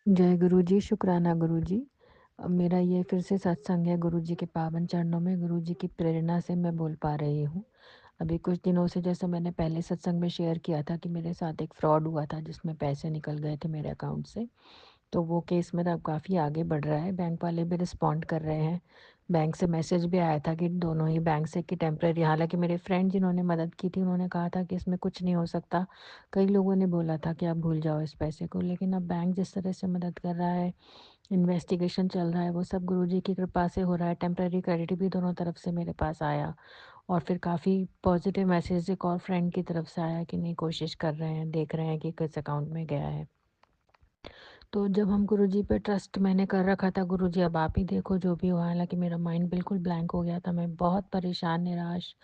जय गुरु जी, शुक्राना गुरु जी। मेरा ये फिर से सत्संग है गुरु जी के पावन चरणों में, गुरु जी की प्रेरणा से मैं बोल पा रही हूँ। अभी कुछ दिनों से जैसे मैंने पहले सत्संग में शेयर किया था कि मेरे साथ एक फ्रॉड हुआ था जिसमें पैसे निकल गए थे मेरे अकाउंट से। तो वो केस मेरा काफ़ी आगे बढ़ रहा है, बैंक वाले भी रिस्पॉन्ड कर रहे हैं। बैंक से मैसेज भी आया था कि दोनों ही बैंक से कि टेम्परेरी, हालाँकि मेरे फ्रेंड जिन्होंने मदद की थी उन्होंने कहा था कि इसमें कुछ नहीं हो सकता। कई लोगों ने बोला था कि आप भूल जाओ इस पैसे को, लेकिन अब बैंक जिस तरह से मदद कर रहा है, इन्वेस्टिगेशन चल रहा है, वो सब गुरुजी की कृपा से हो रहा है। टेम्परेरी क्रेडिट भी दोनों तरफ से मेरे पास आया और फिर काफ़ी पॉजिटिव मैसेज एक और फ्रेंड की तरफ से आया कि नहीं, कोशिश कर रहे हैं, देख रहे हैं कि किस अकाउंट में गया है। तो जब हम गुरुजी पे ट्रस्ट मैंने कर रखा था, गुरुजी अब आप ही देखो जो भी हुआ, हालाँकि मेरा माइंड बिल्कुल ब्लैंक हो गया था। मैं बहुत परेशान, निराश,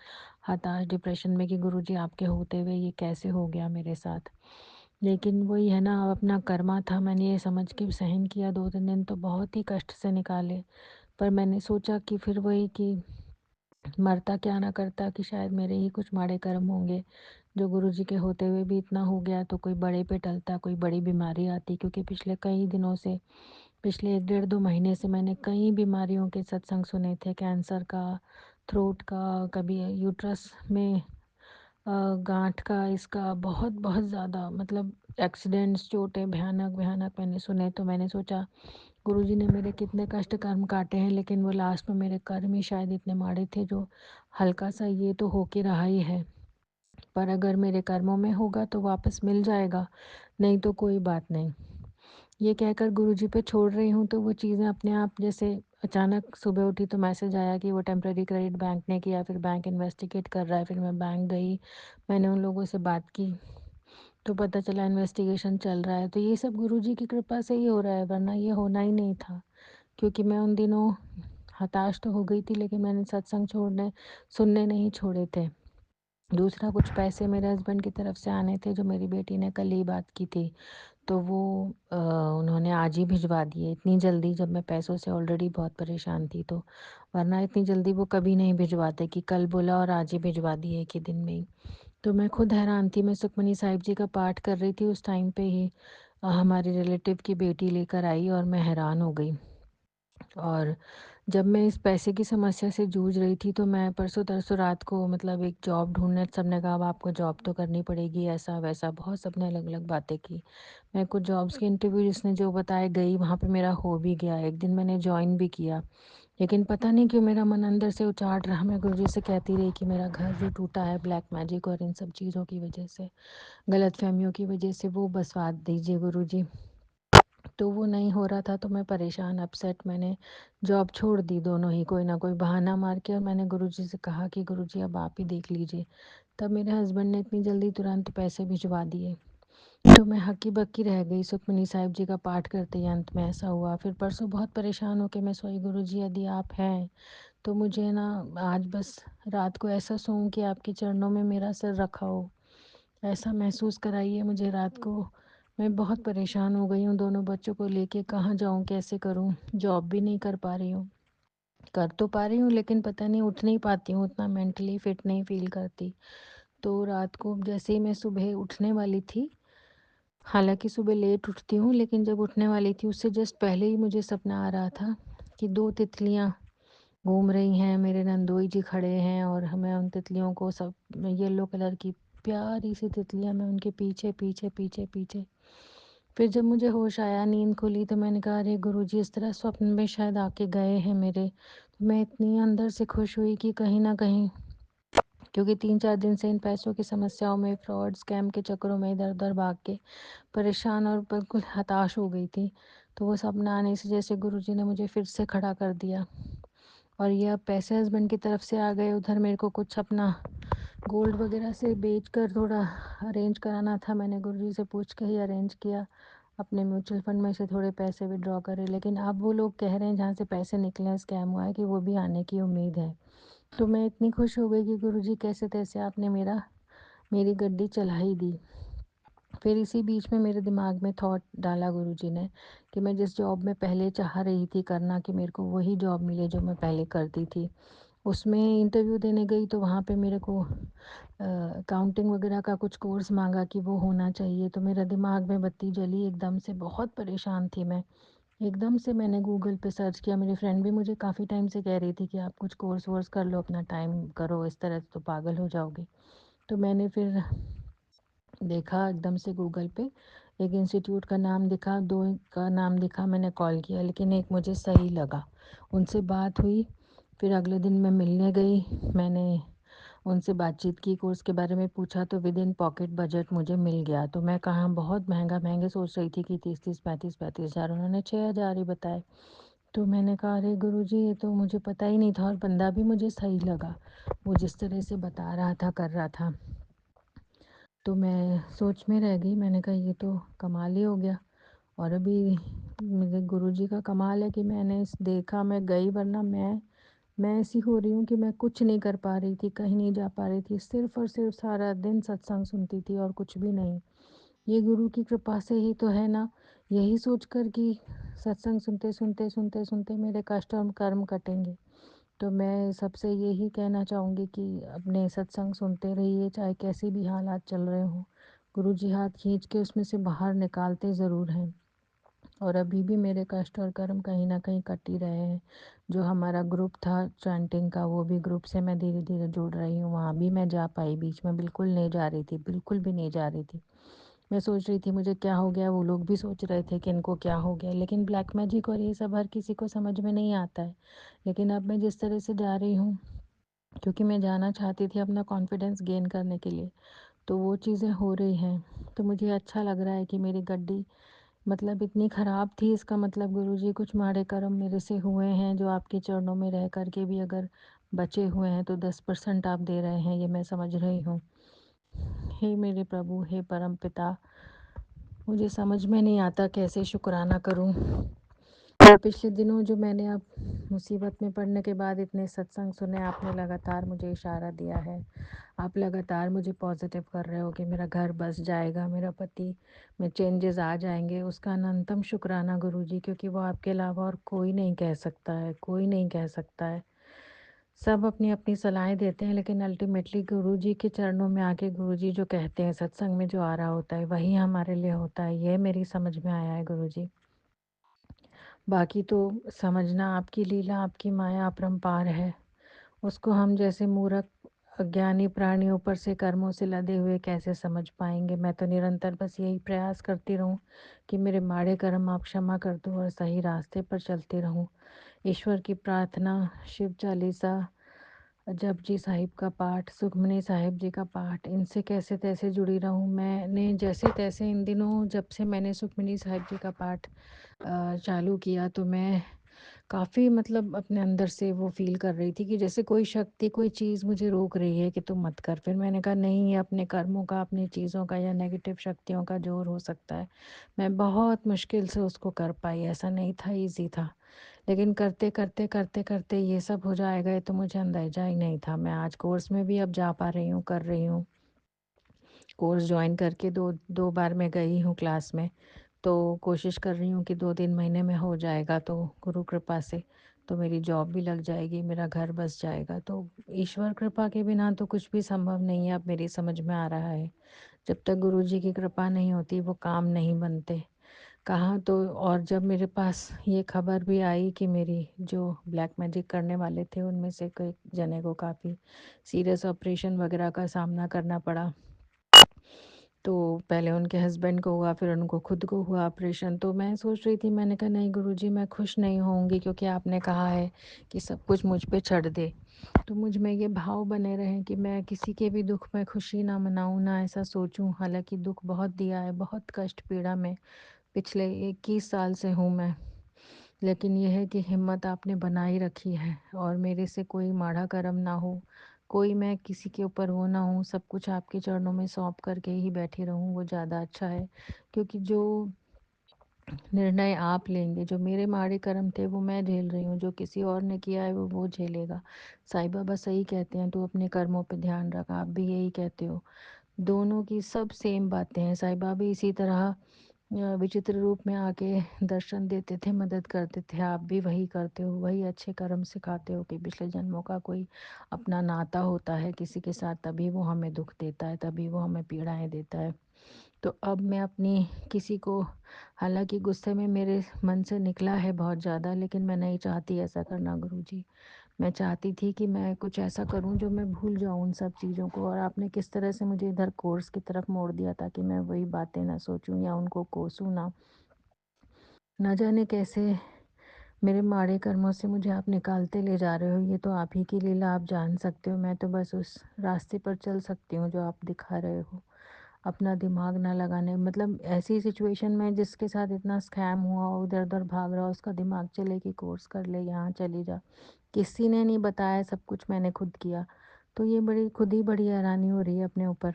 हताश, डिप्रेशन में कि गुरुजी आपके होते हुए ये कैसे हो गया मेरे साथ। लेकिन वही है ना, अब अपना कर्मा था, मैंने ये समझ के सहन किया। 2-3 दिन तो बहुत ही कष्ट से निकाले। पर मैंने सोचा कि फिर वही कि मरता क्या ना करता, कि शायद मेरे ही कुछ माड़े कर्म होंगे जो गुरुजी के होते हुए भी इतना हो गया, तो कोई बड़े पे टलता, कोई बड़ी बीमारी आती। क्योंकि पिछले कई दिनों से, पिछले 1 डेढ़ 2 महीने से मैंने कई बीमारियों के सत्संग सुने थे, कैंसर का, थ्रोट का, कभी यूट्रस में गाँठ का, इसका बहुत बहुत ज़्यादा, मतलब एक्सीडेंट्स, चोटें भयानक भयानक मैंने सुने। तो मैंने सोचा गुरुजी ने मेरे कितने कष्ट कर्म काटे हैं, लेकिन वो लास्ट में मेरे कर्म ही शायद इतने माड़े थे जो हल्का सा ये तो हो के रहा ही है। पर अगर मेरे कर्मों में होगा तो वापस मिल जाएगा, नहीं तो कोई बात नहीं। ये कहकर गुरुजी पे छोड़ रही हूँ तो वो चीज़ें अपने आप, जैसे अचानक सुबह उठी तो मैसेज आया कि वो टेम्परेरी क्रेडिट बैंक ने किया, फिर बैंक इन्वेस्टिगेट कर रहा है। फिर मैं बैंक गई, मैंने उन लोगों से बात की, तो पता चला इन्वेस्टिगेशन चल रहा है। तो ये सब गुरुजी की कृपा से ही हो रहा है, वरना ये होना ही नहीं था। क्योंकि मैं उन दिनों हताश तो हो गई थी, लेकिन मैंने सत्संग छोड़ने सुनने नहीं छोड़े थे। दूसरा, कुछ पैसे मेरे हस्बैंड की तरफ से आने थे जो मेरी बेटी ने कल ही बात की थी, तो वो उन्होंने आज ही भिजवा दिए इतनी जल्दी, जब मैं पैसों से ऑलरेडी बहुत परेशान थी। तो वरना इतनी जल्दी वो कभी नहीं भिजवाते, कि कल बोला और आज ही भिजवा दिए एक ही दिन में ही। तो मैं खुद हैरान थी। मैं सुखमनी साहिब जी का पाठ कर रही थी उस टाइम पे ही हमारे रिलेटिव की बेटी लेकर आई और मैं हैरान हो गई। और जब मैं इस पैसे की समस्या से जूझ रही थी, तो मैं परसों-तरसों रात को, मतलब एक जॉब ढूँढने, सबने कहा अब आपको जॉब तो करनी पड़ेगी, ऐसा-वैसा बहुत सबने अलग-अलग बातें की। मैं कुछ जॉब्स के इंटरव्यू जिसने जो बताए गई, वहाँ पे मेरा हो भी गया। एक दिन मैंने जॉइन भी किया, लेकिन पता नहीं क्यों मेरा मन अंदर से उचाट रहा। मैं गुरुजी से कहती रही कि मेरा घर जो टूटा है ब्लैक मैजिक और इन सब चीज़ों की वजह से, गलतफ़हमियों की वजह से, वो बसवा दीजिए गुरुजी। तो वो नहीं हो रहा था, तो मैं परेशान, अपसेट, मैंने जॉब छोड़ दी दोनों ही, कोई ना कोई बहाना मार के। और मैंने गुरुजी से कहा कि गुरुजी अब आप ही देख लीजिए। तब मेरे हस्बैंड ने इतनी जल्दी तुरंत पैसे भिजवा दिए। तो मैं हक्की-बक्की रह गई। सुखमनी साहिब जी का पाठ करते ही अंत में ऐसा हुआ। फिर परसों बहुत परेशान होके मैं सोई, गुरुजी यदि आप हैं तो मुझे ना आज बस रात को ऐसा सोऊं कि आपके चरणों में मेरा सिर रखा हो, ऐसा महसूस कराइए मुझे रात को। मैं बहुत परेशान हो गई हूँ, दोनों बच्चों को लेके कहाँ जाऊँ, कैसे करूँ? जॉब भी नहीं कर पा रही हूँ। कर तो पा रही हूँ, लेकिन पता नहीं उठ नहीं पाती हूँ, उतना मेंटली फिट नहीं फ़ील करती। तो रात को जैसे ही मैं सुबह उठने वाली थी, हालाँकि सुबह लेट उठती हूँ, लेकिन जब उठने वाली थी उससे जस्ट पहले ही मुझे सपना आ रहा था कि 2 तितलियाँ घूम रही हैं, मेरे नंदोई जी खड़े हैं और हमें उन तितलियों को, सब येलो कलर की प्यारी सी तितलियाँ, मैं उनके पीछे पीछे पीछे पीछे। फिर जब मुझे होश आया, नींद खुली, तो मैंने कहा अरे गुरुजी इस तरह स्वप्न में शायद आके गए हैं मेरे। तो मैं इतनी अंदर से खुश हुई कि कहीं ना कहीं, क्योंकि 3-4 दिन से इन पैसों की समस्याओं में, फ्रॉड स्कैम के चक्करों में इधर उधर भाग के परेशान और बिल्कुल हताश हो गई थी। तो वो सपना आने से जैसे गुरुजी ने मुझे फिर से खड़ा कर दिया। और ये अब पैसे हस्बैंड की तरफ से आ गए। उधर मेरे को कुछ अपना गोल्ड वगैरह से बेच कर थोड़ा अरेंज कराना था, मैंने गुरुजी से पूछ के ही अरेंज किया। अपने म्यूचुअल फंड में से थोड़े पैसे विड्रॉ करे, लेकिन अब वो लोग कह रहे हैं जहाँ से पैसे निकले हैं, स्कैम हुआ है, कि वो भी आने की उम्मीद है। तो मैं इतनी खुश हो गई कि गुरुजी कैसे तैसे आपने मेरी गड्डी चला ही दी। फिर इसी बीच में मेरे दिमाग में थॉट डाला गुरुजी ने कि मैं जिस जॉब में पहले चाह रही थी करना, कि मेरे को वही जॉब मिले जो मैं पहले करती थी, उसमें इंटरव्यू देने गई तो वहाँ पे मेरे को अकाउंटिंग वगैरह का कुछ कोर्स माँगा कि वो होना चाहिए, तो मेरा दिमाग में बत्ती जली एकदम से, बहुत परेशान थी मैं। एकदम से मैंने गूगल पे सर्च किया, मेरी फ्रेंड भी मुझे काफ़ी टाइम से कह रही थी कि आप कुछ कोर्स वोर्स कर लो, अपना टाइम करो, इस तरह से तो पागल हो जाओगे। तो मैंने फिर देखा एकदम से गूगल पे, एक इंस्टीट्यूट का नाम दिखा, 2 का नाम दिखा, मैंने कॉल किया, लेकिन एक मुझे सही लगा। उनसे बात हुई, फिर अगले दिन मैं मिलने गई, मैंने उनसे बातचीत की, कोर्स के बारे में पूछा, तो विदिन पॉकेट बजट मुझे मिल गया। तो मैं कहाँ बहुत महँगे सोच रही थी कि 30-30, 35-35 हज़ार, उन्होंने 6 हज़ार ही बताए। तो मैंने कहा अरे गुरुजी, ये तो मुझे पता ही नहीं था, और बंदा भी मुझे सही लगा, वो जिस तरह से बता रहा था, कर रहा था। तो मैं सोच में रह गई, मैंने कहा ये तो कमाल ही हो गया। और अभी मेरे गुरुजी का कमाल है कि मैंने इस देखा, मैं गई, वरना मैं ऐसी हो रही हूँ कि मैं कुछ नहीं कर पा रही थी, कहीं नहीं जा पा रही थी, सिर्फ़ और सिर्फ़ सारा दिन सत्संग सुनती थी और कुछ भी नहीं। ये गुरु की कृपा से ही तो है ना, यही सोचकर कि सत्संग सुनते मेरे कष्ट और कर्म कटेंगे। तो मैं सबसे यही कहना चाहूँगी कि अपने सत्संग सुनते रहिए, चाहे कैसे भी हालात चल रहे हों। गुरुजी हाथ खींच के उसमें से बाहर निकालते ज़रूर हैं। और अभी भी मेरे कष्ट और कर्म कहीं न कहीं कट ही रहे हैं। जो हमारा ग्रुप था चैंटिंग का, वो भी ग्रुप से मैं धीरे-धीरे जुड़ रही हूँ, वहाँ भी मैं जा पाई, बीच में बिल्कुल नहीं जा रही थी, बिल्कुल भी नहीं जा रही थी। मैं सोच रही थी मुझे क्या हो गया, वो लोग भी सोच रहे थे कि इनको क्या हो गया, लेकिन ब्लैक मैजिक और ये सब हर किसी को समझ में नहीं आता है। लेकिन अब मैं जिस तरह से जा रही हूँ, क्योंकि मैं जाना चाहती थी अपना कॉन्फिडेंस गेन करने के लिए, तो वो चीज़ें हो रही हैं। तो मुझे अच्छा लग रहा है कि मेरी गड्डी मतलब इतनी ख़राब थी, इसका मतलब गुरुजी कुछ माड़े कर्म मेरे से हुए हैं, जो आपके चरणों में रह कर के भी अगर बचे हुए हैं, तो 10% आप दे रहे हैं, ये मैं समझ रही हूँ। हे मेरे प्रभु, हे परमपिता, मुझे समझ में नहीं आता कैसे शुक्राना करूं। और पिछले दिनों जो मैंने अब मुसीबत में पड़ने के बाद इतने सत्संग सुने, आपने लगातार मुझे इशारा दिया है, आप लगातार मुझे पॉजिटिव कर रहे हो कि मेरा घर बस जाएगा, मेरा पति में चेंजेस आ जाएंगे, उसका अनंतम शुक्राना गुरुजी, क्योंकि वो आपके अलावा और कोई नहीं कह सकता है, कोई नहीं कह सकता है। सब अपनी अपनी सलाहें देते हैं, लेकिन अल्टीमेटली गुरुजी के चरणों में आके गुरुजी जो कहते हैं, सत्संग में जो आ रहा होता है, वही हमारे लिए होता है। ये मेरी समझ में आया है गुरुजी। बाकी तो समझना आपकी लीला, आपकी माया अपरंपार है। उसको हम जैसे मूर्ख अज्ञानी प्राणी ऊपर से कर्मों से लदे हुए कैसे समझ पाएंगे। मैं तो निरंतर बस यही प्रयास करती रहूं कि मेरे माड़े कर्म आप क्षमा कर दो और सही रास्ते पर चलती रहूं। ईश्वर की प्रार्थना, शिव चालीसा, जपजी साहिब का पाठ, सुखमनी साहिब जी का पाठ, इनसे कैसे तैसे जुड़ी रहूं। मैंने जैसे तैसे इन दिनों जब से मैंने सुखमनी साहिब जी का पाठ चालू किया, तो मैं काफ़ी मतलब अपने अंदर से वो फ़ील कर रही थी कि जैसे कोई शक्ति, कोई चीज़ मुझे रोक रही है कि तुम मत कर। फिर मैंने कहा नहीं, ये अपने कर्मों का, अपनी चीज़ों का या नेगेटिव शक्तियों का ज़ोर हो सकता है। मैं बहुत मुश्किल से उसको कर पाई, ऐसा नहीं था ईज़ी था। लेकिन करते-करते ये सब हो जाएगा, ये तो मुझे अंदाज़ा ही नहीं था। मैं आज कोर्स में भी अब जा पा रही हूँ, कर रही हूँ। कोर्स जॉइन करके 2 बार मैं गई हूँ क्लास में। तो कोशिश कर रही हूँ कि 2-3 महीने में हो जाएगा, तो गुरु कृपा से तो मेरी जॉब भी लग जाएगी, मेरा घर बस जाएगा। तो ईश्वर कृपा के बिना तो कुछ भी संभव नहीं है, अब मेरी समझ में आ रहा है। जब तक गुरुजी की कृपा नहीं होती, वो काम नहीं बनते। कहाँ तो, और जब मेरे पास ये खबर भी आई कि मेरी जो ब्लैक मैजिक करने वाले थे, उनमें से कई जने को काफ़ी सीरियस ऑपरेशन वगैरह का सामना करना पड़ा। तो पहले उनके हस्बैंड को हुआ, फिर उनको खुद को हुआ ऑपरेशन। तो मैं सोच रही थी, मैंने कहा नहीं गुरुजी, मैं खुश नहीं होऊंगी, क्योंकि आपने कहा है कि सब कुछ मुझ पे छੱਡ दे। तो मुझ में ये भाव बने रहे कि मैं किसी के भी दुख में खुशी ना मनाऊं, ना ऐसा सोचूं। हालांकि दुख बहुत दिया है, बहुत कष्ट पीड़ा में पिछले 21 साल से हूँ मैं। लेकिन ये है कि हिम्मत आपने बनाई रखी है, और मेरे से कोई माड़ा कर्म ना हो, कोई मैं किसी के ऊपर वो ना हूँ, सब कुछ आपके चरणों में सौंप करके ही बैठी रहूँ, वो ज़्यादा अच्छा है। क्योंकि जो निर्णय आप लेंगे, जो मेरे माड़े कर्म थे वो मैं झेल रही हूँ, जो किसी और ने किया है वो झेलेगा। साईं बाबा सही कहते हैं, तू अपने कर्मों पे ध्यान रख, आप भी यही कहते हो। दोनों की सब सेम बातें हैं। साईं बाबा इसी तरह विचित्र रूप में आके दर्शन देते थे, मदद करते थे। आप भी वही करते हो, वही अच्छे कर्म सिखाते हो कि पिछले जन्मों का कोई अपना नाता होता है किसी के साथ, तभी वो हमें दुख देता है, तभी वो हमें पीड़ाएँ देता है। तो अब मैं अपनी किसी को, हालाँकि गुस्से में मेरे मन से निकला है बहुत ज़्यादा, लेकिन मैं नहीं चाहती ऐसा करना गुरुजी। मैं चाहती थी कि मैं कुछ ऐसा करूँ जो मैं भूल जाऊँ उन सब चीज़ों को, और आपने किस तरह से मुझे इधर कोर्स की तरफ मोड़ दिया ताकि मैं वही बातें ना सोचूँ या उनको कोसूँ ना। ना जाने कैसे मेरे माड़े कर्मों से मुझे आप निकालते ले जा रहे हो, ये तो आप ही की लीला, आप जान सकते हो। मैं तो बस उस रास्ते पर चल सकती हूँ जो आप दिखा रहे हो। अपना दिमाग ना लगाने, मतलब ऐसी सिचुएशन में जिसके साथ इतना स्कैम हुआ हो, इधर-उधर भाग रहा हो, उसका दिमाग चले कि कोर्स कर ले, यहाँ चली जा। किसी ने नहीं बताया, सब कुछ मैंने खुद किया। तो ये बड़ी खुद ही बड़ी हैरानी हो रही है अपने ऊपर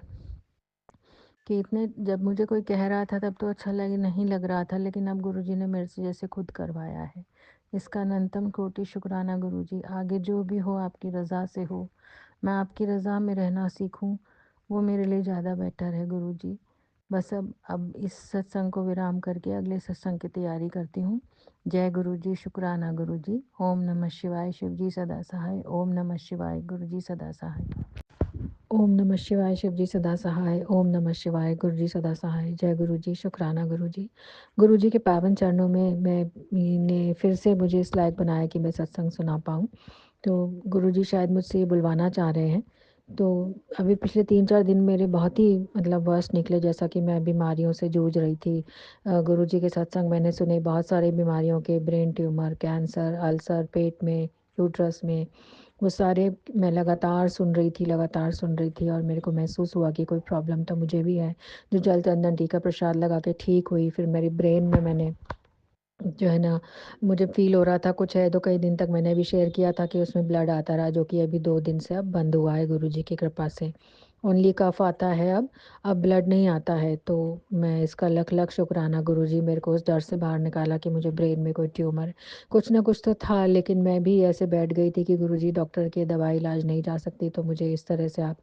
कि इतने, जब मुझे कोई कह रहा था तब तो अच्छा लगे नहीं लग रहा था, लेकिन अब गुरुजी ने मेरे से जैसे खुद करवाया है। इसका अनंतम कोटि शुक्राना गुरुजी। आगे जो भी हो आपकी रज़ा से हो। मैं आपकी रज़ा में रहना सीखूं, वो मेरे लिए ज़्यादा बेटर है गुरुजी। बस अब इस सत्संग को विराम करके अगले सत्संग की तैयारी करती हूँ। जय गुरुजी, शुक्राना गुरुजी। ओम नमः शिवाय, शिवजी सदा सहाय। ओम नमः शिवाय, गुरुजी सदा सहाय। ओम नमः शिवाय, शिवजी सदा सहाय। ओम नमः शिवाय, गुरुजी सदा सहाय। जय गुरुजी, शुक्राना गुरुजी। गुरुजी के पावन चरणों में ने फिर से मुझे इस लायक बनाया कि मैं सत्संग सुना पाऊँ। तो गुरुजी शायद मुझसे ये बुलवाना चाह रहे हैं। तो अभी पिछले 3-4 दिन मेरे बहुत ही मतलब वर्स्ट निकले, जैसा कि मैं बीमारियों से जूझ रही थी। गुरुजी के सत्संग मैंने सुने बहुत सारी बीमारियों के, ब्रेन ट्यूमर, कैंसर, अल्सर, पेट में, यूट्रस में, वो सारे मैं लगातार सुन रही थी, और मेरे को महसूस हुआ कि कोई प्रॉब्लम तो मुझे भी है। जो जल चंदन टीका प्रसाद लगा के ठीक हुई, फिर मेरी ब्रेन में मैंने जो है ना, मुझे फ़ील हो रहा था कुछ है, तो कई दिन तक मैंने भी शेयर किया था कि उसमें ब्लड आता रहा, जो कि अभी 2 दिन से अब बंद हुआ है गुरुजी की कृपा से। ओनली कफ़ आता है अब ब्लड नहीं आता है। तो मैं इसका लख-लख शुक्राना गुरुजी, मेरे को उस डर से बाहर निकाला कि मुझे ब्रेन में कोई ट्यूमर है। कुछ ना कुछ तो था, लेकिन मैं भी ऐसे बैठ गई थी कि गुरुजी डॉक्टर के दवाई इलाज नहीं जा सकती, तो मुझे इस तरह से आप,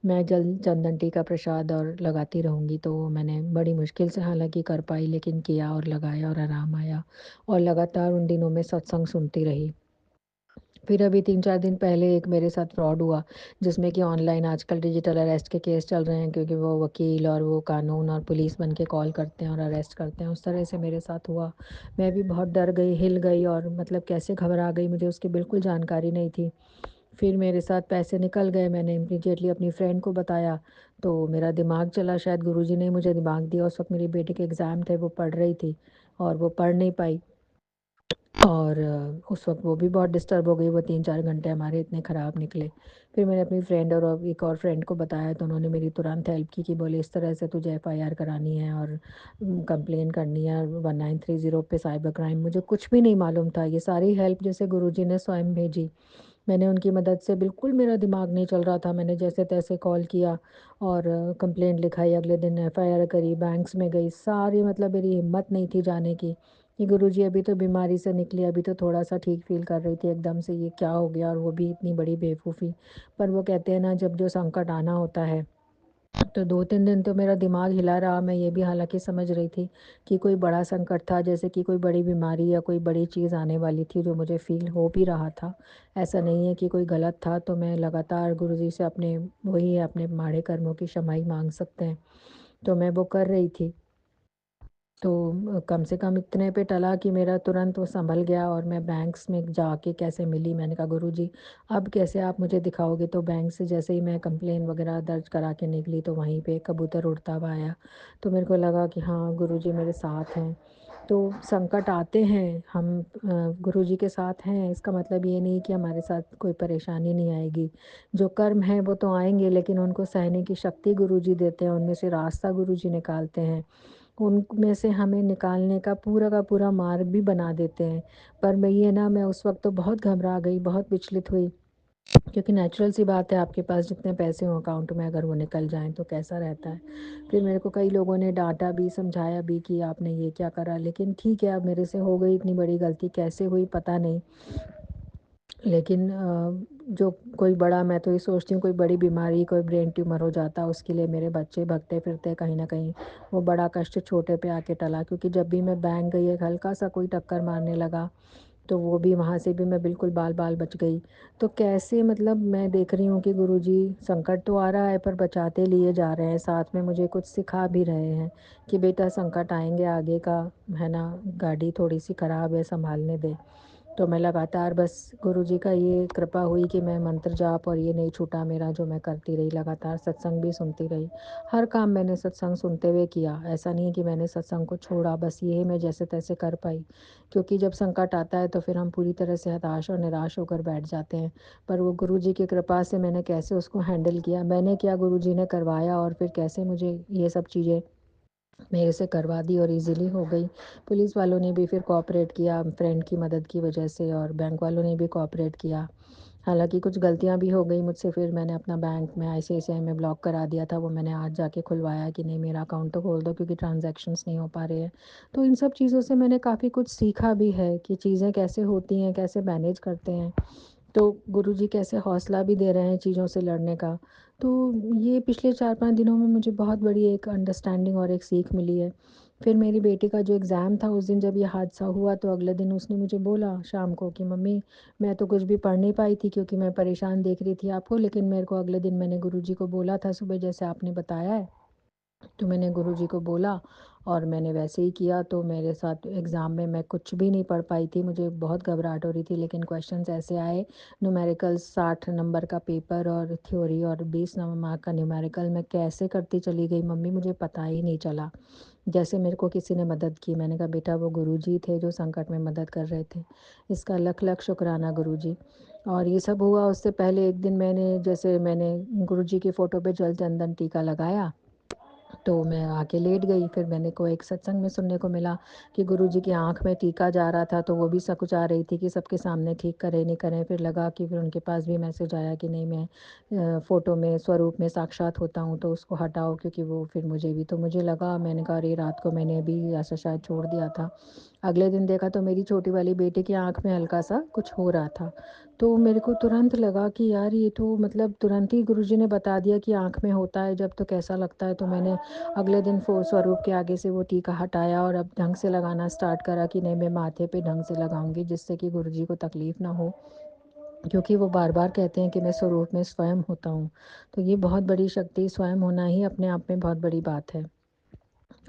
मैं जल चंदन टीका प्रसाद और लगाती रहूँगी। तो मैंने बड़ी मुश्किल से हालाँकि कर पाई, लेकिन किया और लगाया और आराम आया, और लगातार उन दिनों में सत्संग सुनती रही। फिर अभी 3-4 दिन पहले एक मेरे साथ फ्रॉड हुआ, जिसमें कि ऑनलाइन आजकल डिजिटल अरेस्ट के केस चल रहे हैं, क्योंकि वो वकील और वो कानून और पुलिस बन के कॉल करते हैं और अरेस्ट करते हैं। उस तरह से मेरे साथ हुआ। मैं भी बहुत डर गई, हिल गई, और मतलब कैसे घबरा गई, मुझे उसकी बिल्कुल जानकारी नहीं थी। फिर मेरे साथ पैसे निकल गए, मैंने इमीडिएटली अपनी फ्रेंड को बताया, तो मेरा दिमाग चला, शायद गुरुजी ने मुझे दिमाग दिया। उस वक़्त मेरी बेटी के एग्ज़ाम थे, वो पढ़ रही थी और वो पढ़ नहीं पाई, और उस वक़्त वो भी बहुत डिस्टर्ब हो गई। वो 3-4 घंटे हमारे इतने ख़राब निकले। फिर मैंने अपनी फ्रेंड और एक और फ्रेंड को बताया, तो उन्होंने मेरी तुरंत हेल्प की कि बोले इस तरह से तुझे एफआईआर करानी है और कंप्लेन करनी है 1930 पे साइबर क्राइम। मुझे कुछ भी नहीं मालूम था। ये सारी हेल्प जैसे गुरुजी ने स्वयं भेजी। मैंने उनकी मदद से, बिल्कुल मेरा दिमाग नहीं चल रहा था, मैंने जैसे-तैसे कॉल किया और कंप्लेंट लिखाई, अगले दिन एफआईआर करी, बैंक्स में गई, सारी, मतलब मेरी हिम्मत नहीं थी जाने की कि गुरुजी अभी तो बीमारी से निकली, अभी तो थोड़ा-सा ठीक फ़ील कर रही थी, एकदम से ये क्या हो गया, और वो भी इतनी बड़ी बेवकूफ़ी। पर वो कहते हैं ना, जब जो संकट आना होता है, तो 2-3 दिन तो मेरा दिमाग हिला रहा। मैं ये भी हालाँकि समझ रही थी कि कोई बड़ा संकट था, जैसे कि कोई बड़ी बीमारी या कोई बड़ी चीज़ आने वाली थी, जो मुझे फ़ील हो भी रहा था। ऐसा नहीं है कि कोई गलत था, तो मैं लगातार गुरुजी से अपने, वही है, अपने माड़े कर्मों की क्षमाई माँग सकते हैं, तो मैं वो कर रही थी। तो कम से कम इतने पे टला कि मेरा तुरंत वो सँभल गया, और मैं बैंक्स में जाके कैसे मिली, मैंने कहा गुरुजी अब कैसे आप मुझे दिखाओगे? तो बैंक से जैसे ही मैं कंप्लेन वग़ैरह दर्ज करा के निकली, तो वहीं पे कबूतर उड़ता हुआ आया। तो मेरे को लगा कि हाँ, गुरुजी मेरे साथ हैं। तो संकट आते हैं, हम गुरुजी के साथ हैं, इसका मतलब ये नहीं कि हमारे साथ कोई परेशानी नहीं आएगी। जो कर्म हैं वो तो आएँगे, लेकिन उनको सहने की शक्ति गुरुजी देते हैं, उनमें से रास्ता गुरुजी निकालते हैं। उनमें से हमें निकालने का पूरा मार्ग भी बना देते हैं। पर मैं ये ना, मैं उस वक़्त तो बहुत घबरा गई, बहुत विचलित हुई, क्योंकि नेचुरल सी बात है, आपके पास जितने पैसे हों अकाउंट में, अगर वो निकल जाएँ तो कैसा रहता है। फिर मेरे को कई लोगों ने डाँटा भी, समझाया भी कि आपने ये क्या करा, लेकिन ठीक है, अब मेरे से हो गई इतनी बड़ी गलती, कैसे हुई पता नहीं। लेकिन जो कोई बड़ा मैं तो ये सोचती हूँ कोई बड़ी बीमारी, कोई ब्रेन ट्यूमर हो जाता उसके लिए मेरे बच्चे भगते-फिरते कहीं न कहीं वो बड़ा कष्ट छोटे पे आके टला, क्योंकि जब भी मैं बैंक गई एक हल्का-सा कोई टक्कर मारने लगा, तो वो भी वहाँ से भी मैं बिल्कुल बाल-बाल बच गई। तो कैसे मतलब मैं देख रही हूँ कि गुरुजी संकट तो आ रहा है पर बचाते लिए जा रहे हैं, साथ में मुझे कुछ सिखा भी रहे हैं कि बेटा संकट आएँगे आगे का, है ना? गाड़ी थोड़ी-सी खराब है, सँभालने दे। तो मैं लगातार बस गुरुजी का ये कृपा हुई कि मैं मंत्र जाप और ये नहीं छूटा मेरा, जो मैं करती रही लगातार, सत्संग भी सुनती रही। हर काम मैंने सत्संग सुनते हुए किया, ऐसा नहीं है कि मैंने सत्संग को छोड़ा, बस ये मैं जैसे-तैसे कर पाई। क्योंकि जब संकट आता है तो फिर हम पूरी तरह से हताश और निराश होकर बैठ जाते हैं। पर वो गुरुजी की कृपा से मैंने कैसे उसको हैंडल किया, मैंने क्या गुरुजी ने करवाया और फिर कैसे मुझे ये सब चीज़ें मेरे से करवा दी और ईज़िली हो गई। पुलिस वालों ने भी फिर कोऑपरेट किया फ्रेंड की मदद की वजह से, और बैंक वालों ने भी कोऑपरेट किया। हालाँकि कुछ गलतियाँ भी हो गई मुझसे, फिर मैंने अपना बैंक में आईसीआईसीआई में ब्लॉक करा दिया था, वो मैंने आज जाके खुलवाया कि नहीं मेरा अकाउंट तो खोल दो क्योंकि ट्रांज़ैक्शंस नहीं हो पा रहे हैं। तो इन सब चीज़ों से मैंने काफ़ी कुछ सीखा भी है कि चीज़ें कैसे होती हैं, कैसे मैनेज करते हैं। तो गुरुजी कैसे हौसला भी दे रहे हैं चीज़ों से लड़ने का। तो ये पिछले 4-5 दिनों में मुझे बहुत बड़ी एक अंडरस्टैंडिंग और एक सीख मिली है। फिर मेरी बेटी का जो एग्ज़ाम था उस दिन जब ये हादसा हुआ तो अगले दिन उसने मुझे बोला शाम को कि मम्मी मैं तो कुछ भी पढ़ नहीं पाई थी क्योंकि मैं परेशान देख रही थी आपको, लेकिन मेरे को अगले दिन मैंने गुरुजी को बोला था सुबह जैसे आपने बताया है। तो मैंने गुरुजी को बोला और मैंने वैसे ही किया, तो मेरे साथ एग्ज़ाम में मैं कुछ भी नहीं पढ़ पाई थी, मुझे बहुत घबराहट हो रही थी, लेकिन क्वेश्चंस ऐसे आए, न्यूमेरिकल्स 60 नंबर का पेपर और थ्योरी और 20 मार्क का न्यूमेरिकल, मैं कैसे करती चली गई मम्मी मुझे पता ही नहीं चला। जैसे मेरे को किसी ने मदद की, मैंने कहा बेटा वो गुरुजी थे जो संकट में मदद कर रहे थे, इसका लख-लख शुक्राना गुरुजी। और ये सब हुआ उससे पहले एक दिन मैंने गुरुजी की फ़ोटो पे जल चंदन टीका लगाया, तो मैं आके लेट गई, फिर मैंने को एक सत्संग में सुनने को मिला कि गुरुजी की आँख में टीका जा रहा था, तो वो भी सकुचा रही थी कि सबके सामने ठीक करें, नहीं करें। फिर लगा कि फिर उनके पास भी मैसेज आया कि नहीं मैं फ़ोटो में स्वरूप में साक्षात होता हूँ, तो उसको हटाओ क्योंकि वो फिर मुझे भी तो मुझे लगा मैंने कहा अरे रात को मैंने अभी ऐसा शायद छोड़ दिया था। अगले दिन देखा तो मेरी छोटी वाली बेटी की आँख में हल्का-सा कुछ हो रहा था। तो मेरे को तुरंत लगा कि यार ये तो मतलब तुरंत ही गुरुजी ने बता दिया कि आँख में होता है जब तो कैसा लगता है, तो मैंने अगले दिन स्वरूप के आगे से वो टीका हटाया और अब ढंग से लगाना स्टार्ट करा कि नहीं मैं माथे पे ढंग से लगाऊंगी जिससे कि गुरुजी को तकलीफ ना हो, क्योंकि वो बार बार कहते हैं कि मैं स्वरूप में स्वयं होता हूँ। तो ये बहुत बड़ी शक्ति स्वयं होना ही अपने आप में बहुत बड़ी बात है।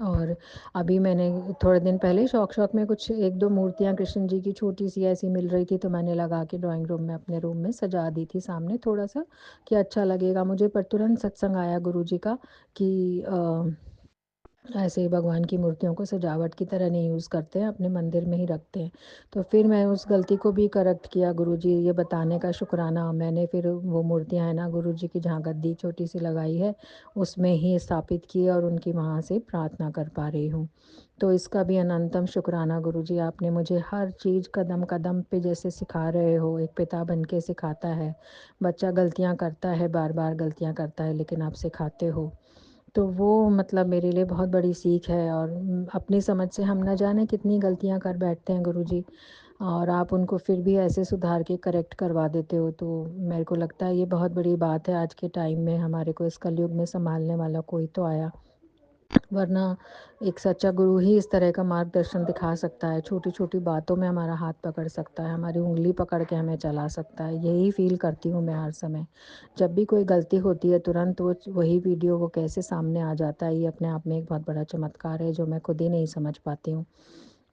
और अभी मैंने थोड़े दिन पहले शौक-शौक में कुछ 1-2 मूर्तियाँ कृष्ण जी की छोटी-सी ऐसी मिल रही थी, तो मैंने लगा के ड्राइंग रूम में अपने रूम में सजा दी थी सामने थोड़ा-सा कि अच्छा लगेगा मुझे। पर तुरंत सत्संग आया गुरुजी का कि ऐसे भगवान की मूर्तियों को सजावट की तरह नहीं यूज़ करते हैं, अपने मंदिर में ही रखते हैं। तो फिर मैं उस गलती को भी करेक्ट किया, गुरुजी ये बताने का शुक्राना। मैंने फिर वो मूर्तियाँ है ना गुरुजी की जहाँ गद्दी छोटी-सी लगाई है, उसमें ही स्थापित की और उनकी वहाँ से प्रार्थना कर पा रही हूँ। तो इसका भी अनंतम शुक्राना गुरुजी, आपने मुझे हर चीज़ कदम-कदम पे जैसे सिखा रहे हो, एक पिता बन के सिखाता है। बच्चा गलतियाँ करता है, बार-बार गलतियाँ करता है, लेकिन आप सिखाते हो। तो वो मतलब मेरे लिए बहुत बड़ी सीख है, और अपनी समझ से हम ना जाने कितनी गलतियाँ कर बैठते हैं गुरुजी, और आप उनको फिर भी ऐसे सुधार के करेक्ट करवा देते हो, तो मेरे को लगता है ये बहुत बड़ी बात है आज के टाइम में हमारे को इस कलयुग में सँभालने वाला कोई तो आया। वरना एक सच्चा गुरु ही इस तरह का मार्गदर्शन दिखा सकता है, छोटी-छोटी बातों में हमारा हाथ पकड़ सकता है, हमारी उँगली पकड़ के हमें चला सकता है, यही फ़ील करती हूँ मैं हर समय। जब भी कोई गलती होती है तुरंत वही वीडियो वो कैसे सामने आ जाता है, ये अपने आप में एक बहुत बड़ा चमत्कार है जो मैं खुद ही नहीं समझ पाती हूँ।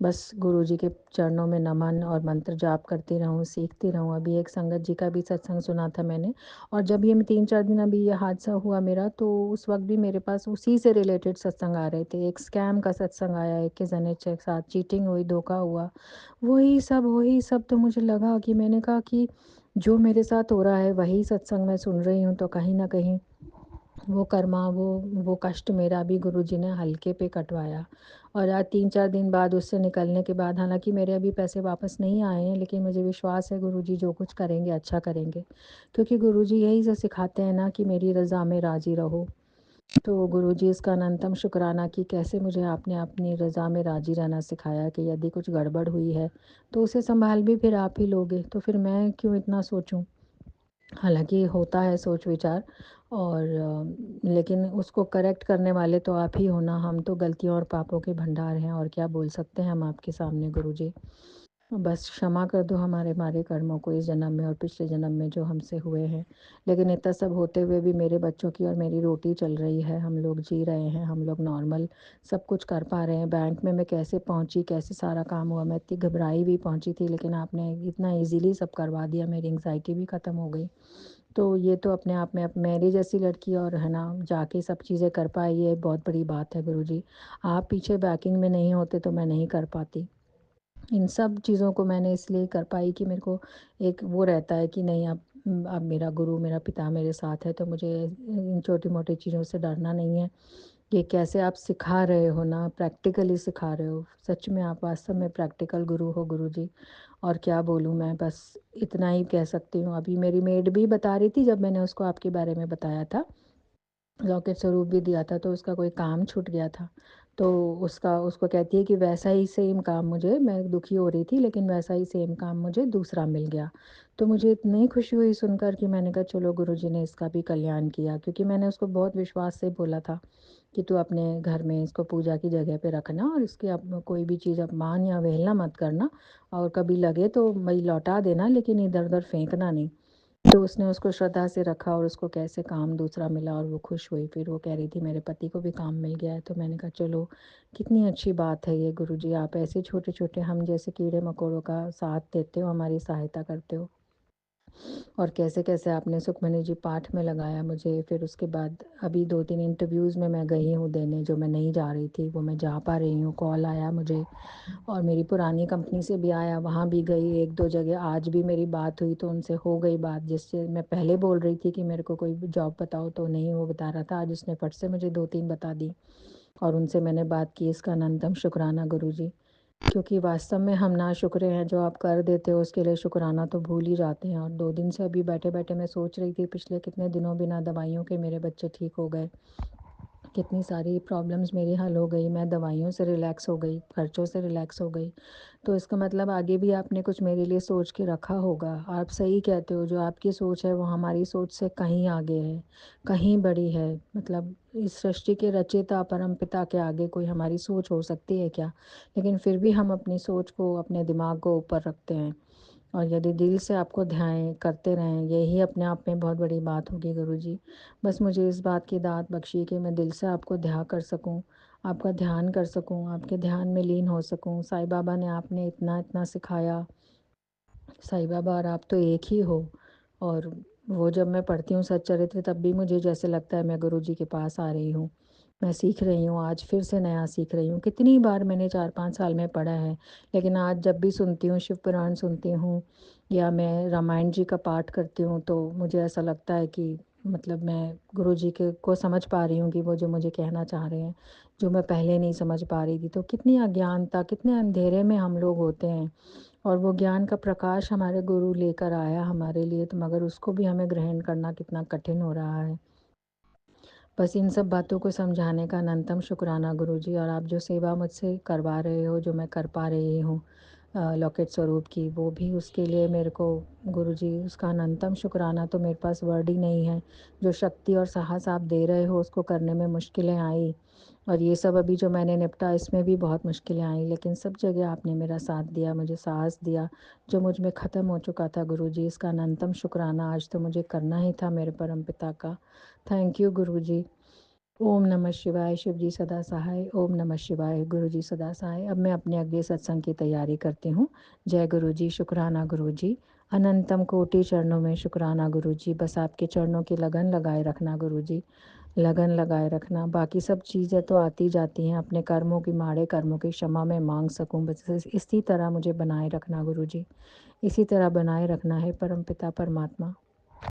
बस गुरुजी के चरणों में नमन और मंत्र जाप करती रहूँ, सीखती रहूँ। अभी एक संगत जी का भी सत्संग सुना था मैंने, और जब ये मैं 3-4 दिन अभी ये हादसा हुआ मेरा, तो उस वक़्त भी मेरे पास उसी से रिलेटेड सत्संग आ रहे थे। एक स्कैम का सत्संग आया, एक के के साथ चीटिंग हुई, धोखा हुआ। वही सब तो मुझे लगा कि मैंने कहा कि जो मेरे साथ हो रहा है वही सत्संग मैं सुन रही हूँ, तो कहीं न कहीं वो कर्मा वो कष्ट मेरा भी गुरुजी ने हल्के पे कटवाया। और आज 3-4 दिन बाद उससे निकलने के बाद, हालाँकि मेरे अभी पैसे वापस नहीं आए हैं, लेकिन मुझे विश्वास है गुरुजी जो कुछ करेंगे अच्छा करेंगे। क्योंकि गुरुजी यही तो सिखाते हैं ना कि मेरी रज़ा में राज़ी रहो। तो गुरुजी इसका अनंतम शुक्राना कि कैसे मुझे आपने अपनी रज़ा में राज़ी रहना सिखाया कि यदि कुछ गड़बड़ हुई है, तो उसे सँभाल भी फिर आप ही लोगे, तो फिर मैं क्यों इतना सोचूँ? हालाँकि होता है सोच-विचार और लेकिन उसको करेक्ट करने वाले तो आप ही हो ना, हम तो गलतियों और पापों के भंडार हैं और क्या बोल सकते हैं हम आपके सामने गुरुजी। बस क्षमा कर दो हमारे हमारे कर्मों को इस जन्म में और पिछले जन्म में जो हमसे हुए हैं। लेकिन इतना सब होते हुए भी मेरे बच्चों की और मेरी रोटी चल रही है, हम लोग जी रहे हैं, हम लोग नॉर्मल सब कुछ कर पा रहे हैं। बैंक में मैं कैसे पहुँची, कैसे सारा काम हुआ, मैं इतनी घबराई भी पहुँची थी लेकिन आपने इतना ईज़िली सब करवा दिया, मेरी एंग्ज़ायटी भी ख़त्म हो गई। तो ये तो अपने आप में अब मेरी जैसी लड़की और है ना, जाके सब चीज़ें कर पाई, ये बहुत बड़ी बात है गुरुजी। आप पीछे बैकिंग में नहीं होते तो मैं नहीं कर पाती। इन सब चीज़ों को मैंने इसलिए कर पाई कि मेरे को एक वो रहता है कि नहीं अब मेरा गुरु, मेरा पिता मेरे साथ है तो मुझे इन छोटी-मोटी चीज़ों से डरना नहीं है। ये कैसे आप सिखा रहे हो ना, प्रैक्टिकली सिखा रहे हो। सच में आप वास्तव में प्रैक्टिकल गुरु हो गुरुजी। और क्या बोलूँ मैं, बस इतना ही कह सकती हूँ। अभी मेरी मेड भी बता रही थी जब मैंने उसको आपके बारे में बताया था, लॉकेट स्वरूप भी दिया था तो उसका कोई काम छूट गया था। तो उसका उसको कहती है कि वैसा ही सेम काम मुझे, मैं दुखी हो रही थी लेकिन वैसा ही सेम काम मुझे दूसरा मिल गया। तो मुझे इतनी खुशी हुई सुनकर कि मैंने कहा चलो गुरुजी ने इसका भी कल्याण किया, क्योंकि मैंने उसको बहुत विश्वास से बोला था कि तू अपने घर में इसको पूजा की जगह पे रखना और इसकी अब कोई भी चीज़ अपमान या अवहेलना मत करना, और कभी लगे तो वही लौटा देना लेकिन इधर-उधर फेंकना नहीं। तो उसने उसको श्रद्धा से रखा और उसको कैसे काम दूसरा मिला और वो खुश हुई। फिर वो कह रही थी मेरे पति को भी काम मिल गया है, तो मैंने कहा चलो कितनी अच्छी बात है ये गुरुजी, आप ऐसे छोटे-छोटे हम जैसे कीड़े-मकोड़ों का साथ देते हो, हमारी सहायता करते हो। और कैसे-कैसे आपने सुखमनी जी पाठ में लगाया मुझे, फिर उसके बाद अभी 2-3 इंटरव्यूज़ में मैं गई हूँ देने, जो मैं नहीं जा रही थी, वो मैं जा पा रही हूँ। कॉल आया मुझे और मेरी पुरानी कंपनी से भी आया, वहाँ भी गई 1-2 जगह, आज भी मेरी बात हुई तो उनसे हो गई बात, जिससे मैं पहले बोल रही थी कि मेरे को कोई जॉब बताओ तो नहीं वो बता रहा था, आज उसने फट से मुझे 2-3 बता दी और उनसे मैंने बात की। इसका अनंतम शुक्राना गुरुजी। क्योंकि वास्तव में हम नाशुक्रे हैं, जो आप कर देते हो उसके लिए शुक्राना तो भूल ही जाते हैं। और 2 दिन से अभी बैठे-बैठे मैं सोच रही थी, पिछले कितने दिनों बिना दवाइयों के मेरे बच्चे ठीक हो गए। कितनी सारी प्रॉब्लम्स मेरी हल हो गई, मैं दवाइयों से रिलैक्स हो गई, खर्चों से रिलैक्स हो गई। तो इसका मतलब आगे भी आपने कुछ मेरे लिए सोच के रखा होगा। आप सही कहते हो, जो आपकी सोच है वो हमारी सोच से कहीं आगे है, कहीं बड़ी है। मतलब इस सृष्टि के रचयिता परमपिता के आगे कोई हमारी सोच हो सकती है क्या? लेकिन फिर भी हम अपनी सोच को, अपने दिमाग को ऊपर रखते हैं। और यदि दिल से आपको ध्यान करते रहें, यही अपने आप में बहुत बड़ी बात होगी गुरुजी। बस मुझे इस बात की दात बख्शिए कि मैं दिल से आपको ध्यान कर सकूँ, आपका ध्यान कर सकूँ, आपके ध्यान में लीन हो सकूँ। साईं बाबा ने आपने इतना-इतना सिखाया, साईं बाबा और आप तो एक ही हो। और वो जब मैं पढ़ती हूँ सच्चरित्र तब भी मुझे जैसे लगता है मैं गुरुजी के पास आ रही हूँ। मैं सीख रही हूँ, आज फिर से नया सीख रही हूँ। कितनी बार मैंने 4-5 साल में पढ़ा है, लेकिन आज जब भी सुनती हूँ, शिव पुराण सुनती हूँ या मैं रामायण जी का पाठ करती हूँ, तो मुझे ऐसा लगता है कि मतलब मैं गुरुजी के को समझ पा रही हूँ कि वो जो मुझे कहना चाह रहे हैं, जो मैं पहले नहीं समझ पा रही थी। तो कितनी अज्ञानता, कितने अंधेरे में हम लोग होते हैं और वो ज्ञान का प्रकाश हमारे गुरु लेकर आया हमारे लिए, तो मगर उसको भी हमें ग्रहण करना कितना कठिन हो रहा है। बस इन सब बातों को समझाने का अनंतम शुक्राना गुरुजी, और आप जो सेवा मुझसे करवा रहे हो, जो मैं कर पा रही हूँ लॉकेट स्वरूप की, वो भी उसके लिए मेरे को गुरुजी उसका अनंतम शुक्राना, तो मेरे पास वर्ड ही नहीं है। जो शक्ति और साहस आप दे रहे हो उसको करने में मुश्किलें आई, और ये सब अभी जो मैंने निपटा इसमें भी बहुत मुश्किलें आई, लेकिन सब जगह आपने मेरा साथ दिया, मुझे साहस दिया, जो मुझ में ख़त्म हो चुका था गुरुजी। इसका अनंतम शुक्राना आज तो मुझे करना ही था मेरे परमपिता का। थैंक यू गुरुजी। ओम नमः शिवाय, शिव जी सदा सहाय। ओम नमः शिवाय, गुरु जी सदा सहाय। अब मैं अपने अगले सत्संग की तैयारी करती हूँ। जय गुरु जी, शुक्राना गुरु जी। अनंतम कोटि चरणों में शुक्राना गुरु जी। बस आपके चरणों की लगन लगाए रखना गुरु जी, लगन लगाए रखना। बाकी सब चीज़ें तो आती जाती हैं, अपने कर्मों की, माड़े कर्मों की क्षमा मैं मांग सकूं, बस इसी तरह मुझे बनाए रखना गुरु जी। इसी तरह बनाए रखना है परमपिता परमात्मा।